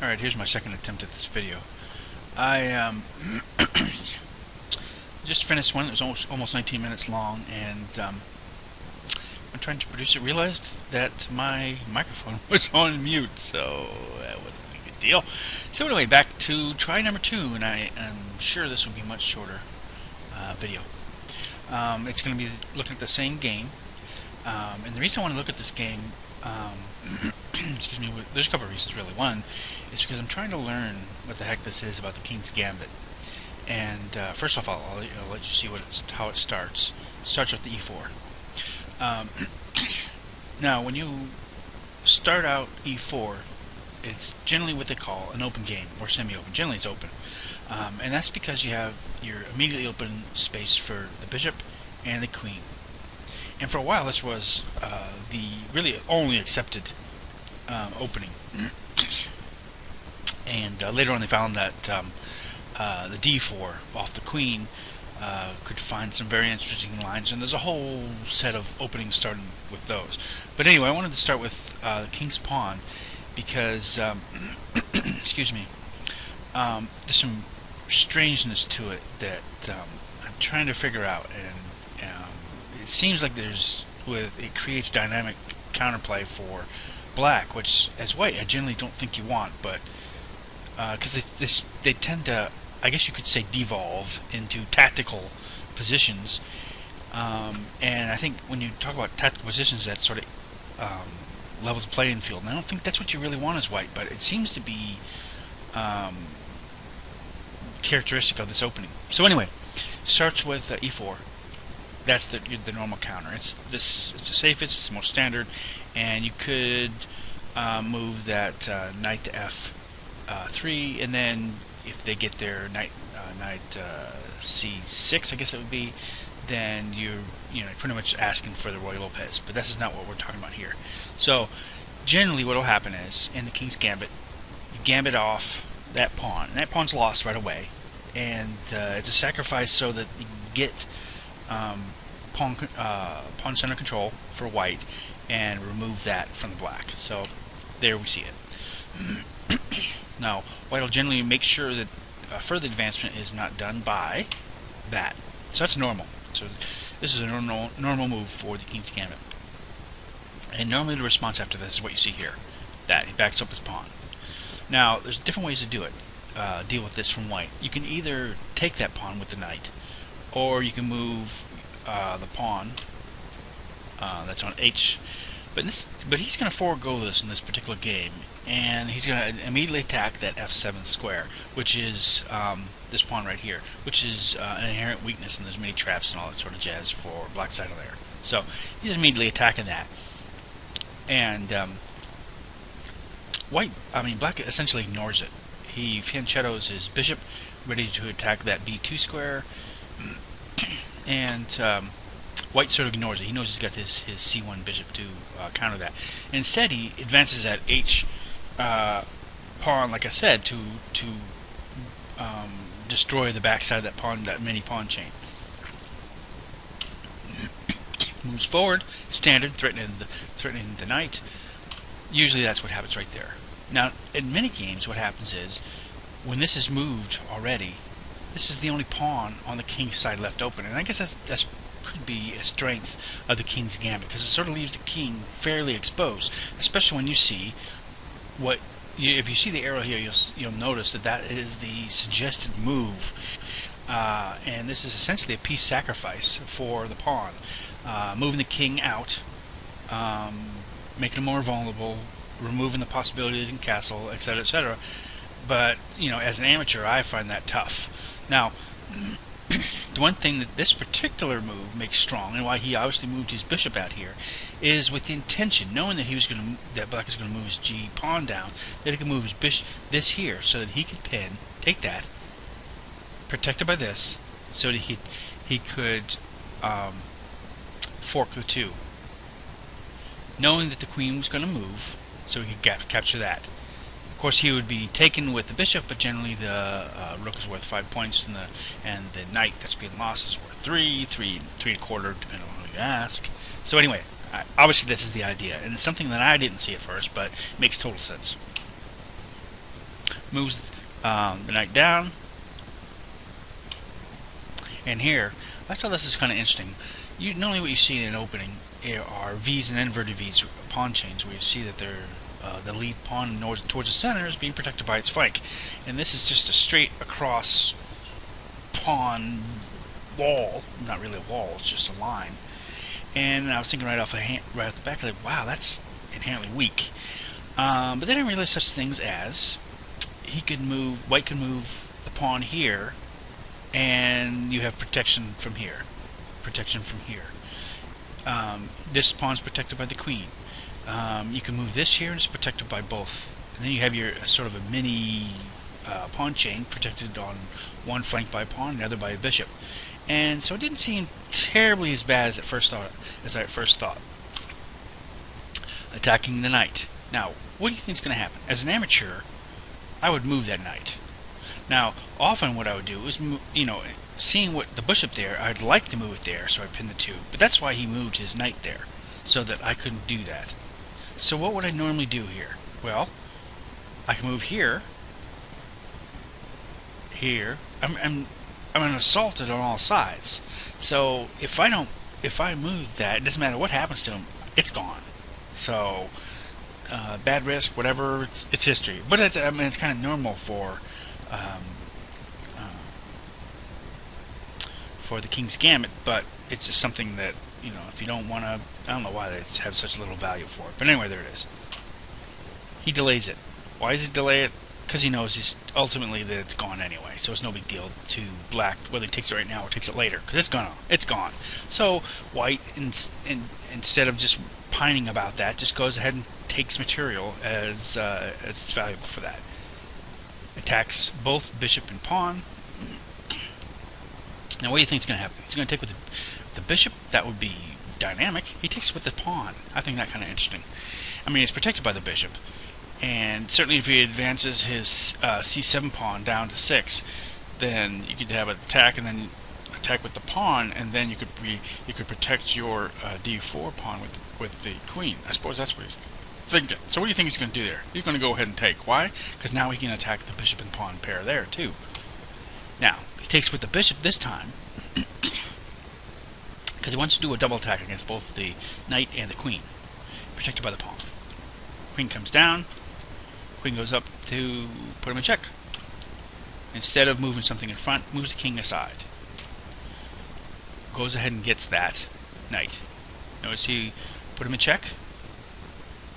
Alright, here's my second attempt at this video. I just finished one that was almost 19 minutes long, and I'm trying to produce it, realized that my microphone was on mute, so that wasn't a good deal. So anyway, back to try number 2, and I am sure this will be a much shorter video. It's going to be looking at the same game, and the reason I want to look at this game, excuse me, there's a couple of reasons really. One is because I'm trying to learn what the heck this is about the King's Gambit. And first off, I'll let you see how it starts. It starts with the e4. Now, when you start out e4, it's generally what they call an open game, or semi-open. Generally it's open. And that's because you have your immediately open space for the bishop and the queen. And for a while this was the really only accepted opening. And later on they found that the d4 off the queen could find some very interesting lines, and there's a whole set of openings starting with those. But anyway, I wanted to start with the king's pawn because, excuse me, there's some strangeness to it that I'm trying to figure out, and it seems like it creates dynamic counterplay for black, which as white I generally don't think you want, but because they tend to, I guess you could say, devolve into tactical positions, and I think when you talk about tactical positions, that sort of levels the playing field, and I don't think that's what you really want as white, but it seems to be characteristic of this opening. So anyway, starts with e4. That's the normal counter. It's the safest, it's the most standard, and you could move that knight to f3, and then if they get their knight c6, I guess it would be, then you're pretty much asking for the Roy Lopez. But this is not what we're talking about here. So generally, what will happen is in the King's Gambit, you gambit off that pawn, and that pawn's lost right away, and it's a sacrifice so that you get pawn center control for white and remove that from the black. So there we see it. Now, white will generally make sure that further advancement is not done by that. So that's normal. So this is a normal move for the King's Gambit. And normally the response after this is what you see here. That he backs up his pawn. Now, there's different ways to do it. Deal with this from white. You can either take that pawn with the knight, or you can move the pawn that's on h. But he's going to forego this in this particular game, and he's going to immediately attack that f7 square, which is this pawn right here, which is an inherent weakness, and there's many traps and all that sort of jazz for black side of there. So he's immediately attacking that, and black essentially ignores it. He fianchettos his bishop, ready to attack that b2 square, and white sort of ignores it. He knows he's got his c1 bishop to counter that. And instead, he advances that h pawn, like I said, to destroy the backside of that pawn, that mini pawn chain. Moves forward, standard, threatening the knight. Usually, that's what happens right there. Now, in many games, what happens is when this is moved already, this is the only pawn on the king's side left open, and I guess that's could be a strength of the King's Gambit, because it sort of leaves the king fairly exposed, especially when you see if you see the arrow here, you'll notice that is the suggested move, and this is essentially a piece sacrifice for the pawn, moving the king out, making him more vulnerable, removing the possibility of the castle, etc., etc. But as an amateur, I find that tough. Now, the one thing that this particular move makes strong, and why he obviously moved his bishop out here, is with the intention, knowing that that black is going to move his g pawn down, that he can move his bishop this here, so that he could pin, take that, protected by this, so that he could fork the two, knowing that the queen was going to move, so he could capture that. Of course, he would be taken with the bishop, but generally the rook is worth 5 points, and the knight that's being lost is worth 3 and a quarter, depending on who you ask. So anyway, obviously this is the idea, and it's something that I didn't see at first, but it makes total sense. moves the knight down, and here, I thought this is kind of interesting. Normally what you see in an opening are V's and inverted V's pawn chains, where you see that they're the lead pawn towards the center is being protected by its flank, and this is just a straight across pawn wall. Not really a wall; it's just a line. And I was thinking right off the back, like, wow, that's inherently weak. But then I realized such things as White could move the pawn here, and you have protection from here. This pawn's protected by the queen. You can move this here, and it's protected by both. And then you have your sort of a mini pawn chain protected on one flank by a pawn, and the other by a bishop. And so it didn't seem terribly as bad as I first thought. Attacking the knight. Now, what do you think is going to happen? As an amateur, I would move that knight. Now, often what I would do is, seeing what the bishop there, I'd like to move it there, so I pin the two. But that's why he moved his knight there, so that I couldn't do that. So what would I normally do here? Well, I can move here. I'm assaulted on all sides. So if I move that, it doesn't matter what happens to him, it's gone. So bad risk, whatever, it's history. But it's kind of normal for the King's Gambit, but it's just something that, if you don't want to, I don't know why they have such little value for it. But anyway, there it is. He delays it. Why does he delay it? Because he knows ultimately that it's gone anyway, so it's no big deal to black whether he takes it right now or takes it later, because it's gone. So White, instead of just pining about that, just goes ahead and takes material as it's valuable for that. Attacks both bishop and pawn. Now, what do you think is going to happen? He's going to take with the bishop. That would be dynamic. He takes with the pawn. I think that kind of interesting. I mean, it's protected by the bishop, and certainly if he advances his c7 pawn down to 6, then you could have an attack and then attack with the pawn, and then you could protect your d4 pawn with the queen. I suppose that's what he's thinking. So what do you think he's going to do there? He's going to go ahead and take. Why? Because now he can attack the bishop and pawn pair there too. Now, he takes with the bishop this time because he wants to do a double attack against both the knight and the queen, protected by the pawn. Queen comes down, queen goes up to put him in check. Instead of moving something in front, moves the king aside. Goes ahead and gets that knight. Notice he put him in check,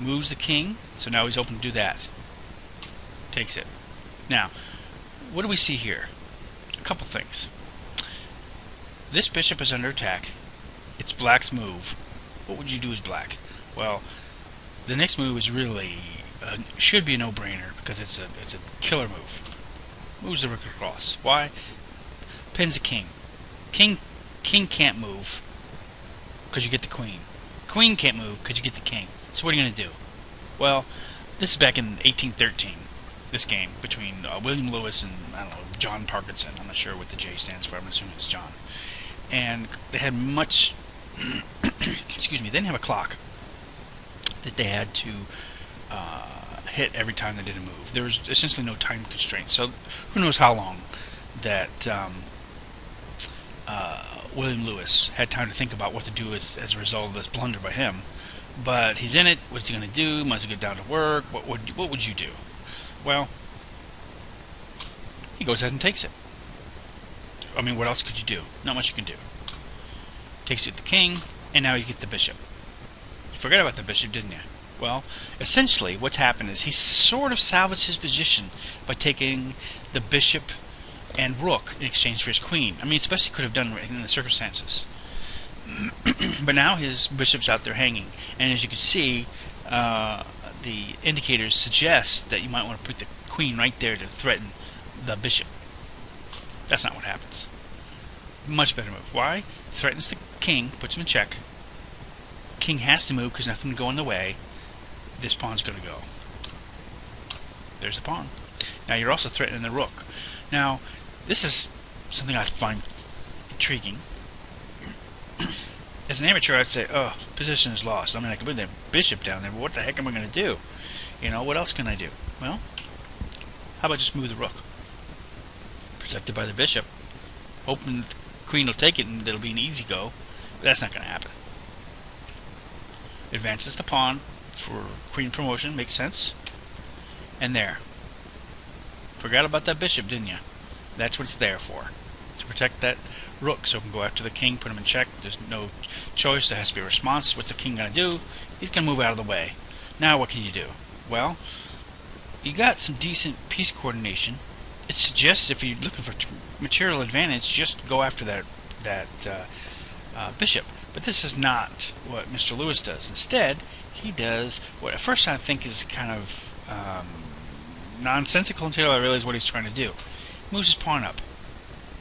moves the king, so now he's open to do that. Takes it. Now, what do we see here? A couple things. This bishop is under attack. It's black's move. What would you do as black? Well, the next move is really should be a no-brainer because it's a killer move. Moves the rook across. Why? Pins the king. King can't move because you get the queen. Queen can't move because you get the king. So what are you going to do? Well, this is back in 1813. This game between William Lewis and, I don't know, John Parkinson. I'm not sure what the J stands for. I'm assuming it's John. And they had much excuse me, they didn't have a clock that they had to hit every time they did a move. There was essentially no time constraint. So who knows how long that William Lewis had time to think about what to do as a result of this blunder by him. But he's in it. What's he going to do? Must he get down to work? What would you do? Well, he goes ahead and takes it. I mean, what else could you do? Not much you can do. Takes it the king, and now you get the bishop. You forgot about the bishop, didn't you? Well, essentially, what's happened is he sort of salvaged his position by taking the bishop and rook in exchange for his queen. I mean, especially could have done it in the circumstances. But now his bishop's out there hanging, and as you can see, the indicators suggest that you might want to put the queen right there to threaten the bishop. That's not what happens. Much better move. Why? Threatens the king, puts him in check. King has to move because nothing can go in the way. This pawn's going to go. There's the pawn. Now you're also threatening the rook. Now, this is something I find intriguing. As an amateur, I'd say, oh, position is lost. I mean, I can put the bishop down there, but what the heck am I going to do? You know, what else can I do? Well, How about just move the rook? Protected by the bishop. Hoping the queen will take it and it'll be an easy go. But that's not going to happen. Advances the pawn for queen promotion. Makes sense. And there. Forgot about that bishop, didn't you? That's what it's there for. To protect that rook so it can go after the king, put him in check. There's no choice. There has to be a response. What's the king going to do? He's going to move out of the way. Now what can you do? Well, you got some decent piece coordination. It suggests if you're looking for material advantage, just go after that bishop. But this is not what Mr. Lewis does. Instead, he does what at first I think is kind of nonsensical until I realize what he's trying to do. He moves his pawn up,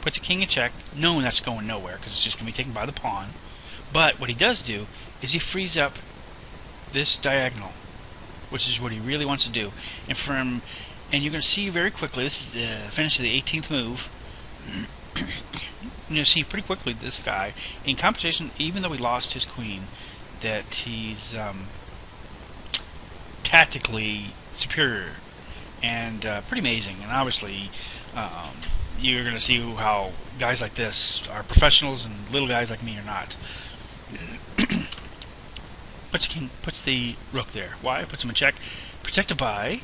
puts a king in check, knowing that's going nowhere because it's just going to be taken by the pawn. But what he does do is he frees up this diagonal, which is what he really wants to do. And you're going to see very quickly, this is the finish of the 18th move. You'll see pretty quickly this guy, in competition, even though he lost his queen, that he's tactically superior and pretty amazing. And obviously, you're going to see how guys like this are professionals and little guys like me are not. Puts the rook there. Why? Puts him in check. Protected by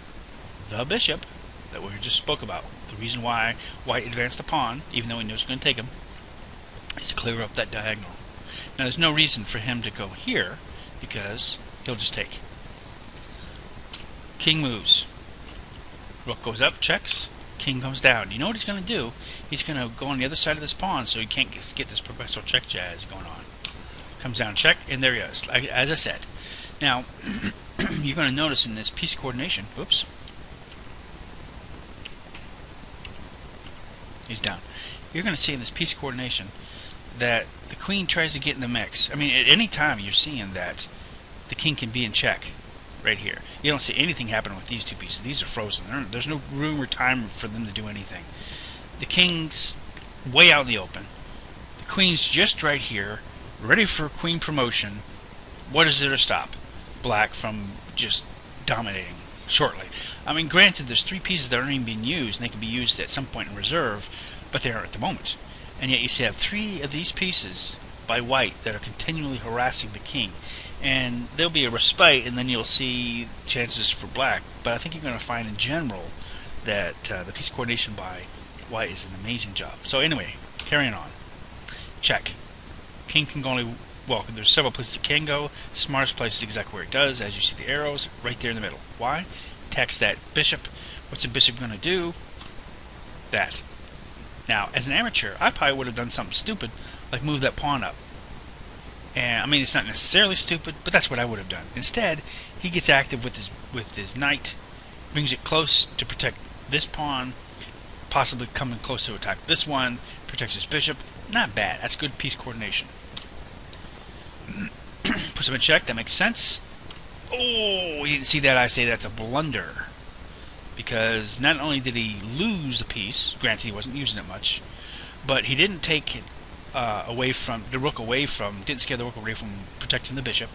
the bishop that we just spoke about. The reason why white advanced the pawn, even though he knows it's going to take him, is to clear up that diagonal. Now there's no reason for him to go here because he'll just take. King moves. Rook goes up, checks. King comes down. You know what he's going to do? He's going to go on the other side of this pawn so he can't get this progressive check jazz going on. Comes down, check, and there he is, as I said. Now, you're going to notice in this piece coordination, whoops, he's down. You're going to see in this piece coordination that the queen tries to get in the mix. I mean, at any time you're seeing that the king can be in check right here. You don't see anything happen with these two pieces. These are frozen. There's no room or time for them to do anything. The king's way out in the open. The queen's just right here, ready for queen promotion. What is there to stop black from just dominating shortly? I mean, granted, there's three pieces that aren't even being used, and they can be used at some point in reserve, but they aren't at the moment. And yet you have three of these pieces by white that are continually harassing the king. And there'll be a respite, and then you'll see chances for black. But I think you're going to find in general that the piece coordination by white is an amazing job. So anyway, carrying on. Check. King can go only, well, there's several places it can go. The smartest place is exactly where it does, as you see the arrows, right there in the middle. Why? Attacks that bishop. What's the bishop going to do? That. Now, as an amateur, I probably would have done something stupid, like move that pawn up. And I mean, it's not necessarily stupid, but that's what I would have done. Instead, he gets active with his knight, brings it close to protect this pawn, possibly coming close to attack this one, protects his bishop. Not bad. That's good piece coordination. Puts him in check. That makes sense. Oh, you didn't see that. I say that's a blunder. Because not only did he lose a piece, granted he wasn't using it much, but he didn't take it didn't scare the rook away from protecting the bishop.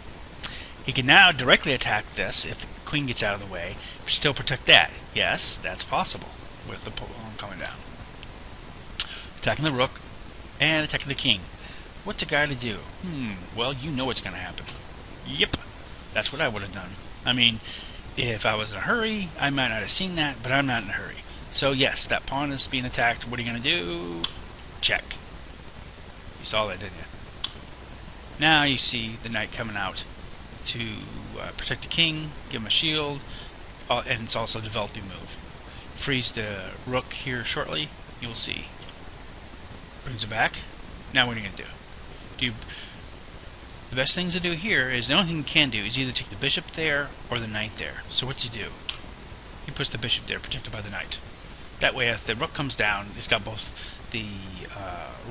He can now directly attack this if the queen gets out of the way, but still protect that. Yes, that's possible with the pawn coming down. Attacking the rook and attacking the king. What's a guy to do? Well, you know what's going to happen. Yep, that's what I would have done. I mean, if I was in a hurry, I might not have seen that, but I'm not in a hurry. So yes, that pawn is being attacked. What are you going to do? Check. You saw that, didn't you? Now you see the knight coming out to protect the king, give him a shield, and it's also a developing move. Frees the rook here shortly. You'll see. Brings it back. Now what are you going to do? The best thing to do here is, the only thing you can do is either take the bishop there or the knight there. So what do you do? He puts the bishop there, protected by the knight. That way, if the rook comes down, it's got both the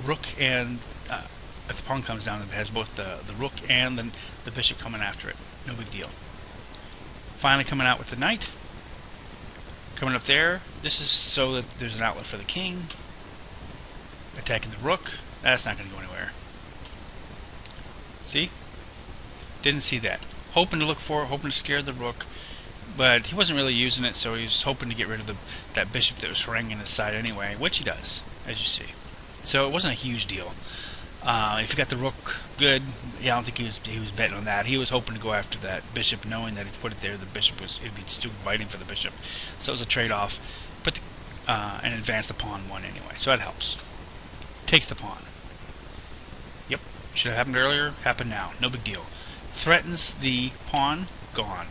rook and if the pawn comes down, it has both the rook and the bishop coming after it. No big deal. Finally coming out with the knight. Coming up there. This is so that there's an outlet for the king. Attacking the rook. That's not going to go anywhere. See? Didn't see that. Hoping to look for it, hoping to scare the rook. but he wasn't really using it, so he was hoping to get rid of that bishop that was haranguing his side anyway, which he does, as you see. So it wasn't a huge deal. If he got the rook, good. Yeah, I don't think he was betting on that. He was hoping to go after that bishop, knowing that if he put it there, the bishop it'd be still fighting for the bishop. So it was a trade-off. But and advance the pawn one anyway, so that helps. Takes the pawn. Yep, should have happened earlier. Happened now. No big deal. Threatens the pawn. Gone.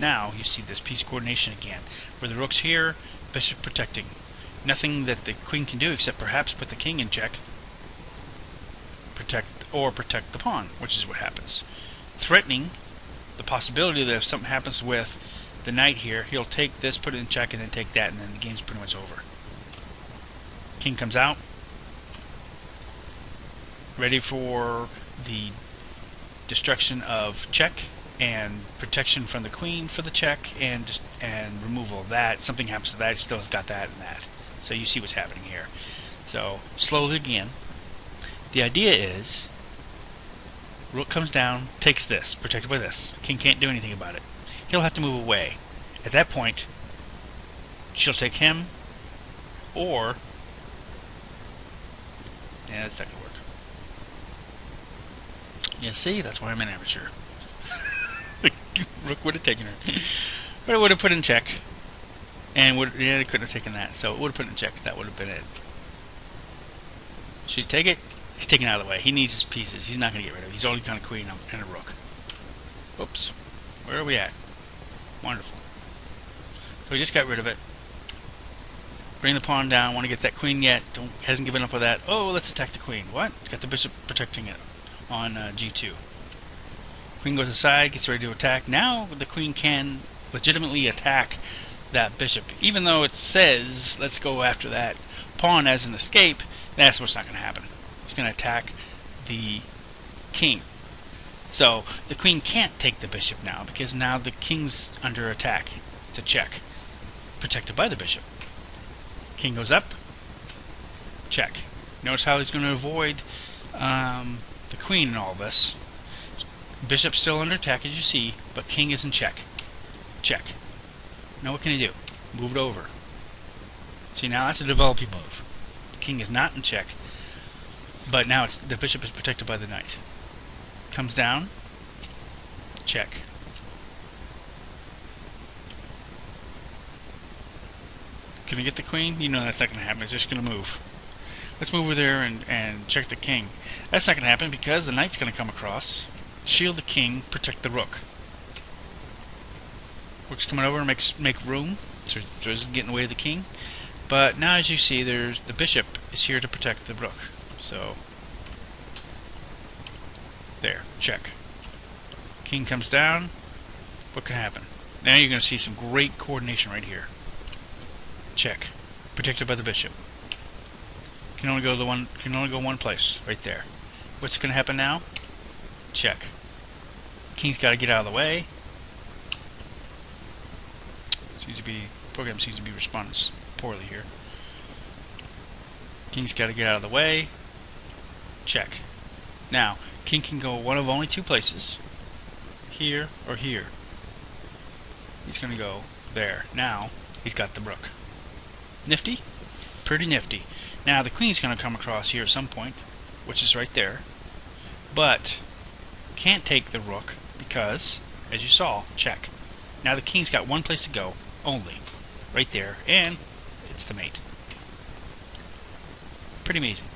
Now you see this piece coordination again, where the rook's here, bishop protecting. Nothing that the queen can do except perhaps put the king in check. Protect the pawn, which is what happens. Threatening the possibility that if something happens with the knight here, he'll take this, put it in check, and then take that, and then the game's pretty much over. King comes out, ready for the destruction of check and protection from the queen for the check and removal of that. Something happens to that, he still has got that and that. So you see what's happening here. So slowly again. The idea is, rook comes down, takes this, protected by this. King can't do anything about it. He'll have to move away. At that point, she'll take him, or... yeah, that's not going to work. Yeah, see, that's why I'm an amateur. Rook would have taken her. But it would have put in check. And they couldn't have taken that, so it would have put in check. That would have been it. Should he take it? He's taken out of the way. He needs his pieces. He's not going to get rid of it. He's only got a queen and a rook. Oops. Where are we at? Wonderful. So he just got rid of it. Bring the pawn down. Want to get that queen yet. Hasn't given up with that. Oh, let's attack the queen. What? It's got the bishop protecting it on g2. Queen goes aside, gets ready to attack. Now the queen can legitimately attack that bishop. Even though it says, let's go after that pawn as an escape, that's what's not going to happen. It's going to attack the king. So the queen can't take the bishop now, because now the king's under attack. It's a check. Protected by the bishop. King goes up. Check. Notice how he's going to avoid the queen in all this. Bishop's still under attack, as you see, but king is in check. Check. Now what can he do? Move it over. See, now that's a developing move. The king is not in check, but now the bishop is protected by the knight. Comes down. Check. Can he get the queen? You know that's not going to happen. It's just going to move. Let's move over there and check the king. That's not going to happen because the knight's going to come across. Shield the king, protect the rook. Rook's coming over and make room, so it doesn't get in the way of the king. But now, as you see, there's the bishop is here to protect the rook. So there, check. King comes down. What can happen? Now you're going to see some great coordination right here. Check, protected by the bishop. Can only go one place, right there. What's going to happen now? Check. King's got to get out of the way. Program seems to be responding poorly here. King's got to get out of the way. Check. Now, king can go one of only two places. Here or here. He's going to go there. Now, he's got the rook. Nifty? Pretty nifty. Now, the queen's going to come across here at some point, which is right there. But can't take the rook because, as you saw, check. Now the king's got one place to go, only. Right there, and it's the mate. Pretty amazing.